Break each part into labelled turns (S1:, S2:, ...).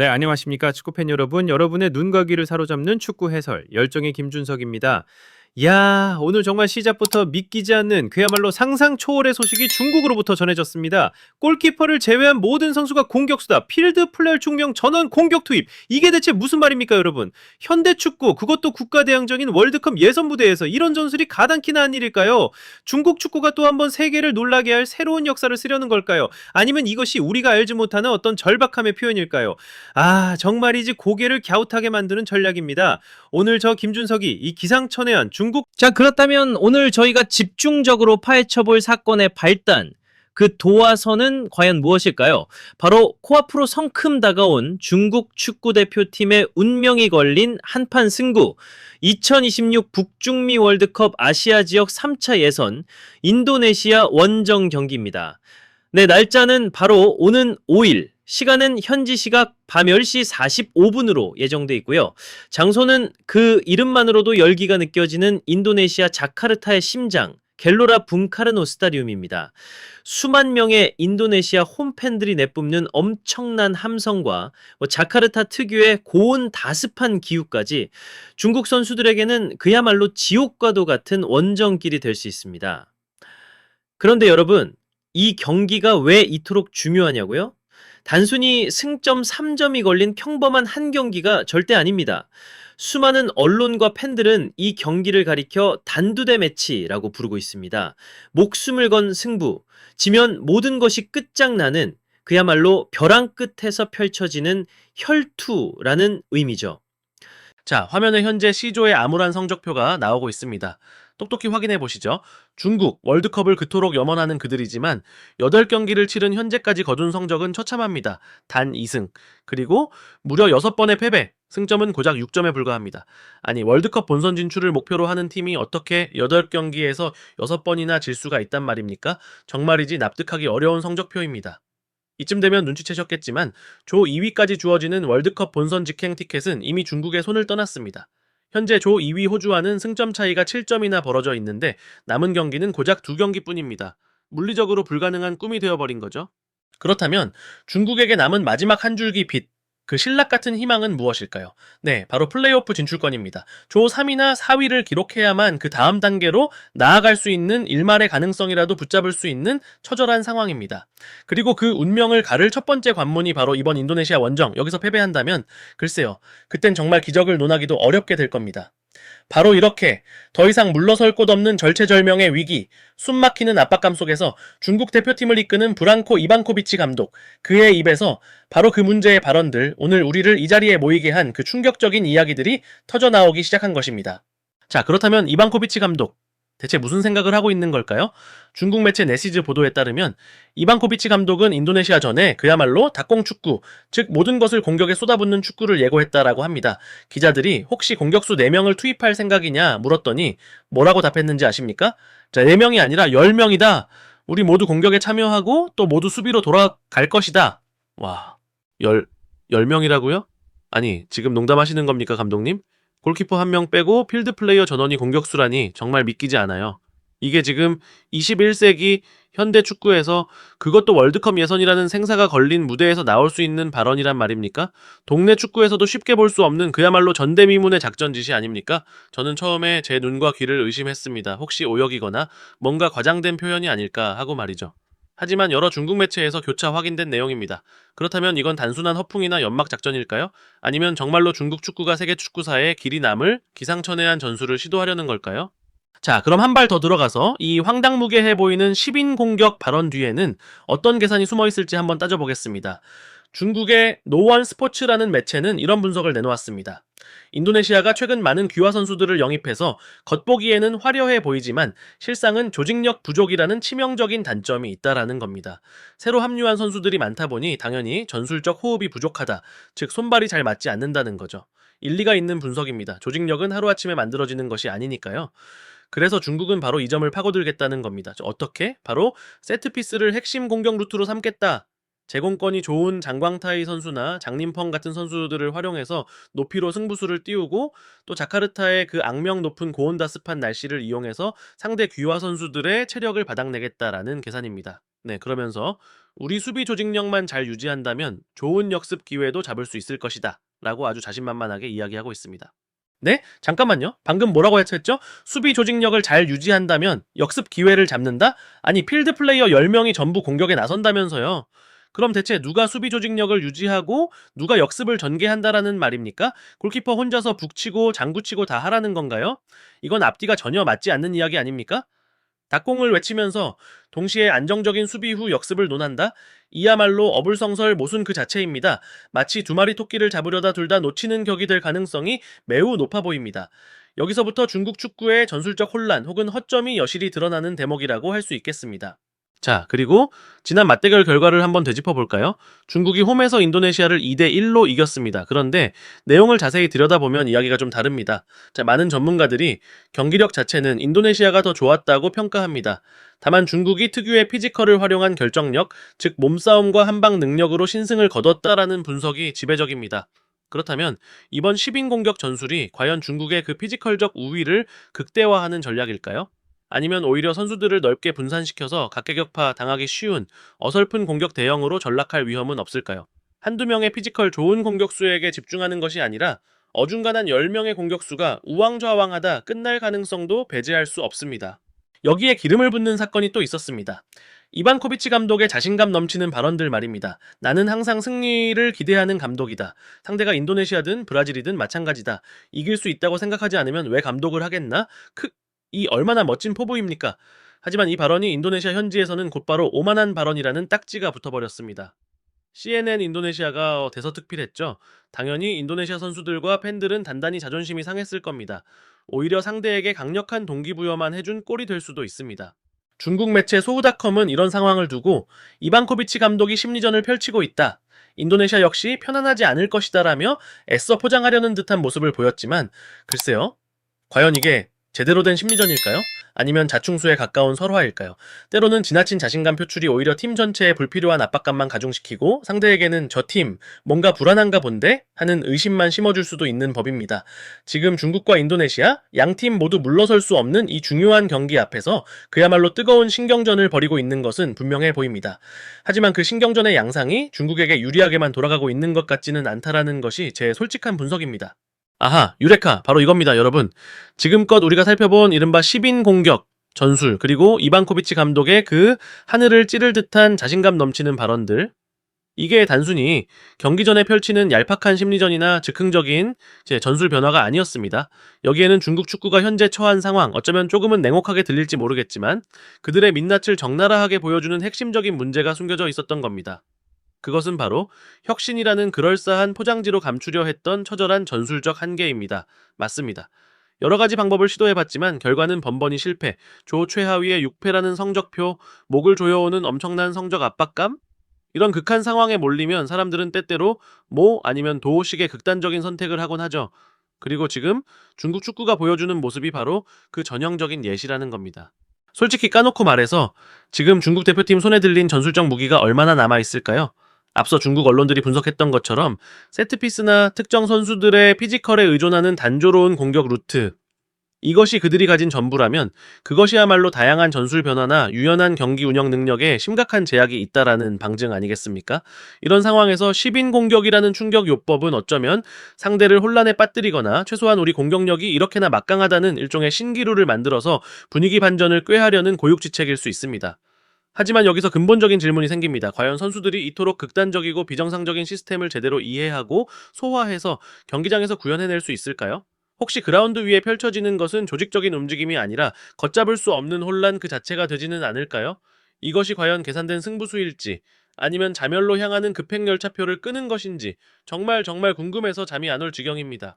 S1: 네, 안녕하십니까. 축구팬 여러분. 여러분의 눈과 귀를 사로잡는 축구 해설, 열정의 김준석입니다. 이야, 오늘 정말 시작부터 믿기지 않는 그야말로 상상 초월의 소식이 중국으로부터 전해졌습니다. 골키퍼를 제외한 모든 선수가 공격수다. 필드 플레이어 중명 전원 공격 투입. 이게 대체 무슨 말입니까, 여러분? 현대 축구, 그것도 국가대항전인 월드컵 예선 무대에서 이런 전술이 가당키나 한 일일까요? 중국 축구가 또 한 번 세계를 놀라게 할 새로운 역사를 쓰려는 걸까요? 아니면 이것이 우리가 알지 못하는 어떤 절박함의 표현일까요? 아, 정말이지 고개를 갸웃하게 만드는 전략입니다. 오늘 저 김준석이 이 기상천외한 중국
S2: 자, 그렇다면 오늘 저희가 집중적으로 파헤쳐볼 사건의 발단, 그 도화선은 과연 무엇일까요? 바로 코앞으로 성큼 다가온 중국 축구대표팀의 운명이 걸린 한판 승부, 2026 북중미 월드컵 아시아 지역 3차 예선 인도네시아 원정 경기입니다. 네, 날짜는 바로 오는 5일, 시간은 현지 시각 밤 10시 45분으로 예정돼 있고요. 장소는 그 이름만으로도 열기가 느껴지는 인도네시아 자카르타의 심장, 갤로라 붕카르노 스타디움입니다. 수만 명의 인도네시아 홈팬들이 내뿜는 엄청난 함성과 자카르타 특유의 고온 다습한 기후까지 중국 선수들에게는 그야말로 지옥과도 같은 원정길이 될 수 있습니다. 그런데 여러분, 이 경기가 왜 이토록 중요하냐고요? 단순히 승점 3점이 걸린 평범한 한 경기가 절대 아닙니다. 수많은 언론과 팬들은 이 경기를 가리켜 단두대 매치라고 부르고 있습니다. 목숨을 건 승부, 지면 모든 것이 끝장나는 그야말로 벼랑 끝에서 펼쳐지는 혈투라는 의미죠.
S3: 자, 화면에 현재 C조의 암울한 성적표가 나오고 있습니다. 똑똑히 확인해 보시죠. 중국, 월드컵을 그토록 염원하는 그들이지만 8경기를 치른 현재까지 거둔 성적은 처참합니다. 단 2승. 그리고 무려 6번의 패배. 승점은 고작 6점에 불과합니다. 아니, 월드컵 본선 진출을 목표로 하는 팀이 어떻게 8경기에서 6번이나 질 수가 있단 말입니까? 정말이지 납득하기 어려운 성적표입니다. 이쯤 되면 눈치채셨겠지만 조 2위까지 주어지는 월드컵 본선 직행 티켓은 이미 중국의 손을 떠났습니다. 현재 조 2위 호주와는 승점 차이가 7점이나 벌어져 있는데 남은 경기는 고작 2경기뿐입니다. 물리적으로 불가능한 꿈이 되어버린 거죠. 그렇다면 중국에게 남은 마지막 한 줄기 빛, 그 신락 같은 희망은 무엇일까요? 네, 바로 플레이오프 진출권입니다. 조 3위나 4위를 기록해야만 그 다음 단계로 나아갈 수 있는 일말의 가능성이라도 붙잡을 수 있는 처절한 상황입니다. 그리고 그 운명을 가를 첫 번째 관문이 바로 이번 인도네시아 원정, 여기서 패배한다면 글쎄요, 그땐 정말 기적을 논하기도 어렵게 될 겁니다. 바로 이렇게 더 이상 물러설 곳 없는 절체절명의 위기, 숨막히는 압박감 속에서 중국 대표팀을 이끄는 브랑코 이방코비치 감독, 그의 입에서 바로 그 문제의 발언들, 오늘 우리를 이 자리에 모이게 한 그 충격적인 이야기들이 터져나오기 시작한 것입니다. 자, 그렇다면 이방코비치 감독, 대체 무슨 생각을 하고 있는 걸까요? 중국 매체 네시즈 보도에 따르면 이방코비치 감독은 인도네시아전에 그야말로 닭공축구, 즉 모든 것을 공격에 쏟아붓는 축구를 예고했다라고 합니다. 기자들이 혹시 공격수 4명을 투입할 생각이냐 물었더니 뭐라고 답했는지 아십니까? 자, 4명이 아니라 10명이다. 우리 모두 공격에 참여하고 또 모두 수비로 돌아갈 것이다. 와, 10명이라고요? 아니, 지금 농담하시는 겁니까, 감독님? 골키퍼 1명 빼고 필드 플레이어 전원이 공격수라니 정말 믿기지 않아요. 이게 지금 21세기 현대 축구에서 그것도 월드컵 예선이라는 생사가 걸린 무대에서 나올 수 있는 발언이란 말입니까? 동네 축구에서도 쉽게 볼 수 없는 그야말로 전대미문의 작전 지시 아닙니까? 저는 처음에 제 눈과 귀를 의심했습니다. 혹시 오역이거나 뭔가 과장된 표현이 아닐까 하고 말이죠. 하지만 여러 중국 매체에서 교차 확인된 내용입니다. 그렇다면 이건 단순한 허풍이나 연막 작전일까요? 아니면 정말로 중국 축구가 세계 축구사에 길이 남을 기상천외한 전술을 시도하려는 걸까요? 자, 그럼 한 발 더 들어가서 이 황당무계해 보이는 10인 공격 발언 뒤에는 어떤 계산이 숨어 있을지 한번 따져보겠습니다. 중국의 노원 스포츠라는 매체는 이런 분석을 내놓았습니다. 인도네시아가 최근 많은 귀화 선수들을 영입해서 겉보기에는 화려해 보이지만 실상은 조직력 부족이라는 치명적인 단점이 있다라는 겁니다. 새로 합류한 선수들이 많다 보니 당연히 전술적 호흡이 부족하다, 즉 손발이 잘 맞지 않는다는 거죠. 일리가 있는 분석입니다. 조직력은 하루아침에 만들어지는 것이 아니니까요. 그래서 중국은 바로 이 점을 파고들겠다는 겁니다. 어떻게? 바로 세트피스를 핵심 공격 루트로 삼겠다. 제공권이 좋은 장광타이 선수나 장림펑 같은 선수들을 활용해서 높이로 승부수를 띄우고 또 자카르타의 그 악명 높은 고온다습한 날씨를 이용해서 상대 귀화 선수들의 체력을 바닥내겠다라는 계산입니다. 네, 그러면서 우리 수비 조직력만 잘 유지한다면 좋은 역습 기회도 잡을 수 있을 것이다 라고 아주 자신만만하게 이야기하고 있습니다. 네? 잠깐만요. 방금 뭐라고 했죠? 수비 조직력을 잘 유지한다면 역습 기회를 잡는다? 아니, 필드 플레이어 10명이 전부 공격에 나선다면서요. 그럼 대체 누가 수비 조직력을 유지하고 누가 역습을 전개한다라는 말입니까? 골키퍼 혼자서 북치고 장구치고 다 하라는 건가요? 이건 앞뒤가 전혀 맞지 않는 이야기 아닙니까? 닭공을 외치면서 동시에 안정적인 수비 후 역습을 논한다? 이야말로 어불성설 모순 그 자체입니다. 마치 두 마리 토끼를 잡으려다 둘 다 놓치는 격이 될 가능성이 매우 높아 보입니다. 여기서부터 중국 축구의 전술적 혼란 혹은 허점이 여실히 드러나는 대목이라고 할 수 있겠습니다. 자, 그리고 지난 맞대결 결과를 한번 되짚어 볼까요? 중국이 홈에서 인도네시아를 2대1로 이겼습니다. 그런데 내용을 자세히 들여다보면 이야기가 좀 다릅니다. 자, 많은 전문가들이 경기력 자체는 인도네시아가 더 좋았다고 평가합니다. 다만 중국이 특유의 피지컬을 활용한 결정력, 즉 몸싸움과 한방 능력으로 신승을 거뒀다라는 분석이 지배적입니다. 그렇다면 이번 10인 공격 전술이 과연 중국의 그 피지컬적 우위를 극대화하는 전략일까요? 아니면 오히려 선수들을 넓게 분산시켜서 각계격파 당하기 쉬운 어설픈 공격 대형으로 전락할 위험은 없을까요? 한두 명의 피지컬 좋은 공격수에게 집중하는 것이 아니라 어중간한 10명의 공격수가 우왕좌왕하다 끝날 가능성도 배제할 수 없습니다. 여기에 기름을 붓는 사건이 또 있었습니다. 이반코비치 감독의 자신감 넘치는 발언들 말입니다. 나는 항상 승리를 기대하는 감독이다. 상대가 인도네시아든 브라질이든 마찬가지다. 이길 수 있다고 생각하지 않으면 왜 감독을 하겠나? 이 얼마나 멋진 포부입니까? 하지만 이 발언이 인도네시아 현지에서는 곧바로 오만한 발언이라는 딱지가 붙어버렸습니다. CNN 인도네시아가 대서특필했죠. 당연히 인도네시아 선수들과 팬들은 단단히 자존심이 상했을 겁니다. 오히려 상대에게 강력한 동기부여만 해준 꼴이 될 수도 있습니다. 중국 매체 소우닷컴은 이런 상황을 두고 이반코비치 감독이 심리전을 펼치고 있다. 인도네시아 역시 편안하지 않을 것이다라며 애써 포장하려는 듯한 모습을 보였지만 글쎄요. 과연 이게 제대로 된 심리전일까요? 아니면 자충수에 가까운 설화일까요? 때로는 지나친 자신감 표출이 오히려 팀 전체에 불필요한 압박감만 가중시키고 상대에게는 저 팀 뭔가 불안한가 본데? 하는 의심만 심어줄 수도 있는 법입니다. 지금 중국과 인도네시아 양팀 모두 물러설 수 없는 이 중요한 경기 앞에서 그야말로 뜨거운 신경전을 벌이고 있는 것은 분명해 보입니다. 하지만 그 신경전의 양상이 중국에게 유리하게만 돌아가고 있는 것 같지는 않다라는 것이 제 솔직한 분석입니다. 아하, 유레카, 바로 이겁니다, 여러분. 지금껏 우리가 살펴본 이른바 10인 공격, 전술, 그리고 이반코비치 감독의 그 하늘을 찌를 듯한 자신감 넘치는 발언들. 이게 단순히 경기 전에 펼치는 얄팍한 심리전이나 즉흥적인 전술 변화가 아니었습니다. 여기에는 중국 축구가 현재 처한 상황, 어쩌면 조금은 냉혹하게 들릴지 모르겠지만 그들의 민낯을 적나라하게 보여주는 핵심적인 문제가 숨겨져 있었던 겁니다. 그것은 바로 혁신이라는 그럴싸한 포장지로 감추려 했던 처절한 전술적 한계입니다. 맞습니다. 여러 가지 방법을 시도해봤지만 결과는 번번이 실패, 조 최하위의 6패라는 성적표, 목을 조여오는 엄청난 성적 압박감? 이런 극한 상황에 몰리면 사람들은 때때로 모 아니면 도식의 극단적인 선택을 하곤 하죠. 그리고 지금 중국 축구가 보여주는 모습이 바로 그 전형적인 예시라는 겁니다. 솔직히 까놓고 말해서 지금 중국 대표팀 손에 들린 전술적 무기가 얼마나 남아있을까요? 앞서 중국 언론들이 분석했던 것처럼 세트피스나 특정 선수들의 피지컬에 의존하는 단조로운 공격 루트, 이것이 그들이 가진 전부라면 그것이야말로 다양한 전술 변화나 유연한 경기 운영 능력에 심각한 제약이 있다라는 방증 아니겠습니까? 이런 상황에서 10인 공격이라는 충격 요법은 어쩌면 상대를 혼란에 빠뜨리거나 최소한 우리 공격력이 이렇게나 막강하다는 일종의 신기루를 만들어서 분위기 반전을 꾀하려는 고육지책일 수 있습니다. 하지만 여기서 근본적인 질문이 생깁니다. 과연 선수들이 이토록 극단적이고 비정상적인 시스템을 제대로 이해하고 소화해서 경기장에서 구현해낼 수 있을까요? 혹시 그라운드 위에 펼쳐지는 것은 조직적인 움직임이 아니라 걷잡을 수 없는 혼란 그 자체가 되지는 않을까요? 이것이 과연 계산된 승부수일지 아니면 자멸로 향하는 급행열차표를 끄는 것인지 정말 궁금해서 잠이 안 올 지경입니다.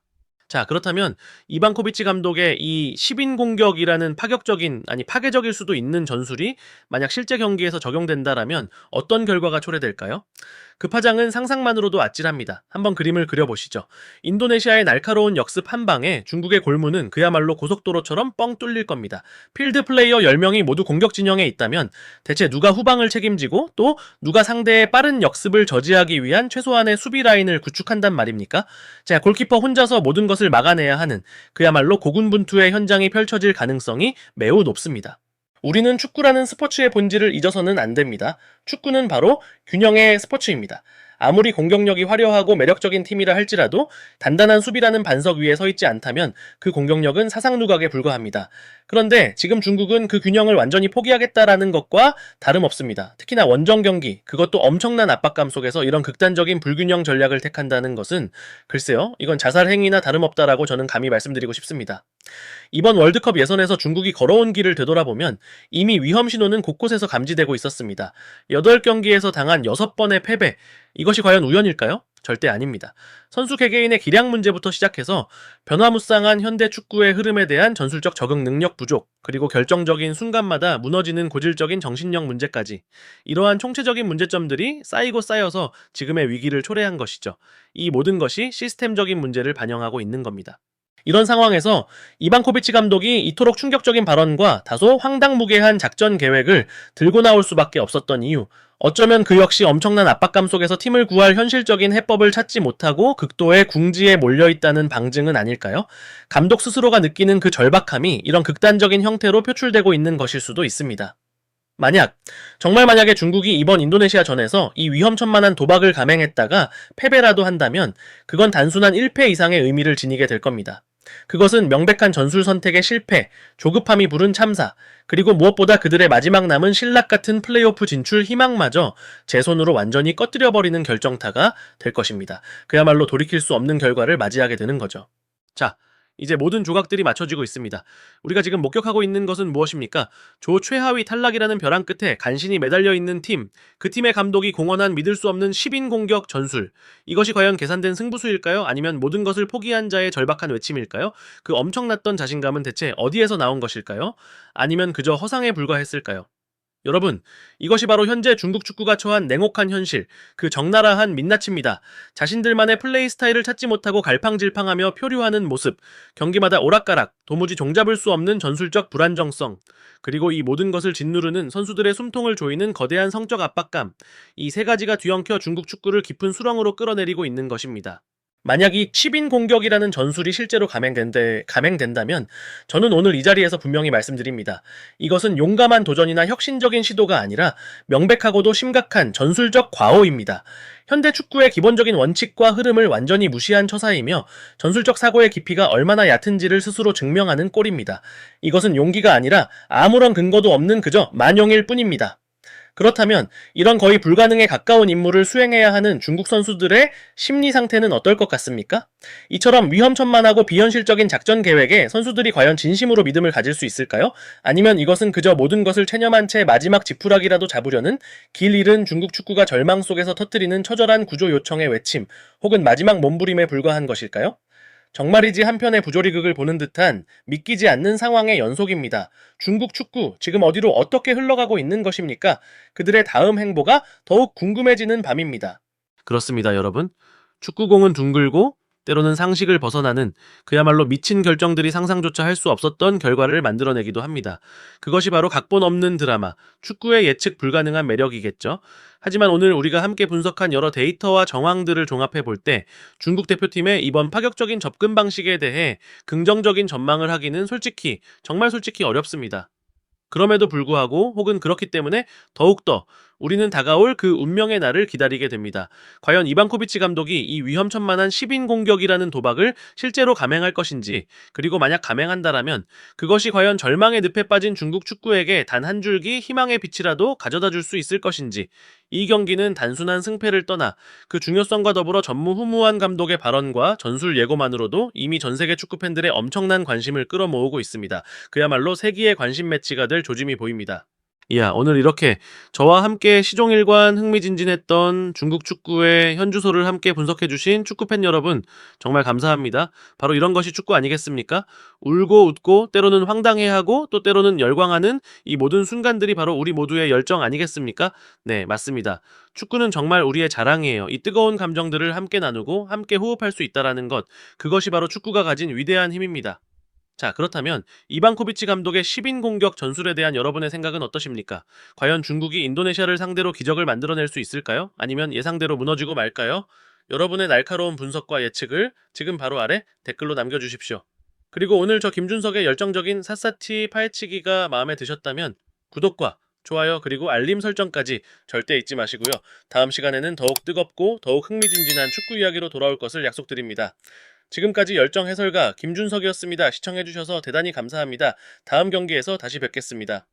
S3: 자, 그렇다면 이반코비치 감독의 이 10인 공격이라는 파괴적일 수도 있는 전술이 만약 실제 경기에서 적용된다라면 어떤 결과가 초래될까요? 그 파장은 상상만으로도 아찔합니다. 한번 그림을 그려보시죠. 인도네시아의 날카로운 역습 한 방에 중국의 골문은 그야말로 고속도로처럼 뻥 뚫릴 겁니다. 필드 플레이어 10명이 모두 공격 진영에 있다면 대체 누가 후방을 책임지고 또 누가 상대의 빠른 역습을 저지하기 위한 최소한의 수비 라인을 구축한단 말입니까? 자, 골키퍼 혼자서 모든 것을 막아내야 하는 그야말로 고군분투의 현장이 펼쳐질 가능성이 매우 높습니다. 우리는 축구라는 스포츠의 본질을 잊어서는 안 됩니다. 축구는 바로 균형의 스포츠입니다. 아무리 공격력이 화려하고 매력적인 팀이라 할지라도 단단한 수비라는 반석 위에 서 있지 않다면 그 공격력은 사상누각에 불과합니다. 그런데 지금 중국은 그 균형을 완전히 포기하겠다라는 것과 다름없습니다. 특히나 원정 경기, 그것도 엄청난 압박감 속에서 이런 극단적인 불균형 전략을 택한다는 것은 글쎄요, 이건 자살 행위나 다름없다라고 저는 감히 말씀드리고 싶습니다. 이번 월드컵 예선에서 중국이 걸어온 길을 되돌아보면 이미 위험 신호는 곳곳에서 감지되고 있었습니다. 8경기에서 당한 6번의 패배, 이것이 과연 우연일까요? 절대 아닙니다. 선수 개개인의 기량 문제부터 시작해서 변화무쌍한 현대 축구의 흐름에 대한 전술적 적응 능력 부족, 그리고 결정적인 순간마다 무너지는 고질적인 정신력 문제까지, 이러한 총체적인 문제점들이 쌓이고 쌓여서 지금의 위기를 초래한 것이죠. 이 모든 것이 시스템적인 문제를 반영하고 있는 겁니다. 이런 상황에서 이방코비치 감독이 이토록 충격적인 발언과 다소 황당무계한 작전 계획을 들고 나올 수밖에 없었던 이유, 어쩌면 그 역시 엄청난 압박감 속에서 팀을 구할 현실적인 해법을 찾지 못하고 극도의 궁지에 몰려있다는 방증은 아닐까요? 감독 스스로가 느끼는 그 절박함이 이런 극단적인 형태로 표출되고 있는 것일 수도 있습니다. 정말 만약에 중국이 이번 인도네시아전에서 이 위험천만한 도박을 감행했다가 패배라도 한다면 그건 단순한 1패 이상의 의미를 지니게 될 겁니다. 그것은 명백한 전술 선택의 실패, 조급함이 부른 참사, 그리고 무엇보다 그들의 마지막 남은 신락 같은 플레이오프 진출 희망마저 제 손으로 완전히 꺼뜨려버리는 결정타가 될 것입니다. 그야말로 돌이킬 수 없는 결과를 맞이하게 되는 거죠. 자, 이제 모든 조각들이 맞춰지고 있습니다. 우리가 지금 목격하고 있는 것은 무엇입니까? 조 최하위 탈락이라는 벼랑 끝에 간신히 매달려 있는 팀, 그 팀의 감독이 공언한 믿을 수 없는 10인 공격 전술. 이것이 과연 계산된 승부수일까요? 아니면 모든 것을 포기한 자의 절박한 외침일까요? 그 엄청났던 자신감은 대체 어디에서 나온 것일까요? 아니면 그저 허상에 불과했을까요? 여러분, 이것이 바로 현재 중국 축구가 처한 냉혹한 현실, 그 적나라한 민낯입니다. 자신들만의 플레이 스타일을 찾지 못하고 갈팡질팡하며 표류하는 모습, 경기마다 오락가락, 도무지 종잡을 수 없는 전술적 불안정성, 그리고 이 모든 것을 짓누르는 선수들의 숨통을 조이는 거대한 성적 압박감, 이 세 가지가 뒤엉켜 중국 축구를 깊은 수렁으로 끌어내리고 있는 것입니다. 만약 이 10인 공격이라는 전술이 실제로 감행된다면 저는 오늘 이 자리에서 분명히 말씀드립니다. 이것은 용감한 도전이나 혁신적인 시도가 아니라 명백하고도 심각한 전술적 과오입니다. 현대 축구의 기본적인 원칙과 흐름을 완전히 무시한 처사이며 전술적 사고의 깊이가 얼마나 얕은지를 스스로 증명하는 꼴입니다. 이것은 용기가 아니라 아무런 근거도 없는 그저 만용일 뿐입니다. 그렇다면 이런 거의 불가능에 가까운 임무를 수행해야 하는 중국 선수들의 심리 상태는 어떨 것 같습니까? 이처럼 위험천만하고 비현실적인 작전 계획에 선수들이 과연 진심으로 믿음을 가질 수 있을까요? 아니면 이것은 그저 모든 것을 체념한 채 마지막 지푸라기라도 잡으려는 길 잃은 중국 축구가 절망 속에서 터뜨리는 처절한 구조 요청의 외침, 혹은 마지막 몸부림에 불과한 것일까요? 정말이지 한편의 부조리극을 보는 듯한 믿기지 않는 상황의 연속입니다. 중국 축구, 지금 어디로 어떻게 흘러가고 있는 것입니까? 그들의 다음 행보가 더욱 궁금해지는 밤입니다. 그렇습니다, 여러분. 축구공은 둥글고 때로는 상식을 벗어나는 그야말로 미친 결정들이 상상조차 할 수 없었던 결과를 만들어내기도 합니다. 그것이 바로 각본 없는 드라마, 축구의 예측 불가능한 매력이겠죠. 하지만 오늘 우리가 함께 분석한 여러 데이터와 정황들을 종합해 볼 때 중국 대표팀의 이번 파격적인 접근 방식에 대해 긍정적인 전망을 하기는 정말 솔직히 어렵습니다. 그럼에도 불구하고 혹은 그렇기 때문에 더욱더 우리는 다가올 그 운명의 날을 기다리게 됩니다. 과연 이방코비치 감독이 이 위험천만한 10인 공격이라는 도박을 실제로 감행할 것인지, 그리고 만약 감행한다라면 그것이 과연 절망의 늪에 빠진 중국 축구에게 단 한 줄기 희망의 빛이라도 가져다 줄 수 있을 것인지, 이 경기는 단순한 승패를 떠나 그 중요성과 더불어 전무후무한 감독의 발언과 전술 예고만으로도 이미 전 세계 축구 팬들의 엄청난 관심을 끌어모으고 있습니다. 그야말로 세기의 관심 매치가 될 조짐이 보입니다. 이야, 오늘 이렇게 저와 함께 시종일관 흥미진진했던 중국 축구의 현주소를 함께 분석해주신 축구팬 여러분, 정말 감사합니다. 바로 이런 것이 축구 아니겠습니까? 울고 웃고 때로는 황당해하고 또 때로는 열광하는 이 모든 순간들이 바로 우리 모두의 열정 아니겠습니까? 네, 맞습니다. 축구는 정말 우리의 자랑이에요. 이 뜨거운 감정들을 함께 나누고 함께 호흡할 수 있다는 것, 그것이 바로 축구가 가진 위대한 힘입니다. 자, 그렇다면 이방코비치 감독의 10인 공격 전술에 대한 여러분의 생각은 어떠십니까? 과연 중국이 인도네시아를 상대로 기적을 만들어낼 수 있을까요? 아니면 예상대로 무너지고 말까요? 여러분의 날카로운 분석과 예측을 지금 바로 아래 댓글로 남겨주십시오. 그리고 오늘 저 김준석의 열정적인 샅샅이 파헤치기가 마음에 드셨다면 구독과 좋아요 그리고 알림 설정까지 절대 잊지 마시고요. 다음 시간에는 더욱 뜨겁고 더욱 흥미진진한 축구 이야기로 돌아올 것을 약속드립니다. 지금까지 열정 해설가 김준석이었습니다. 시청해주셔서 대단히 감사합니다. 다음 경기에서 다시 뵙겠습니다.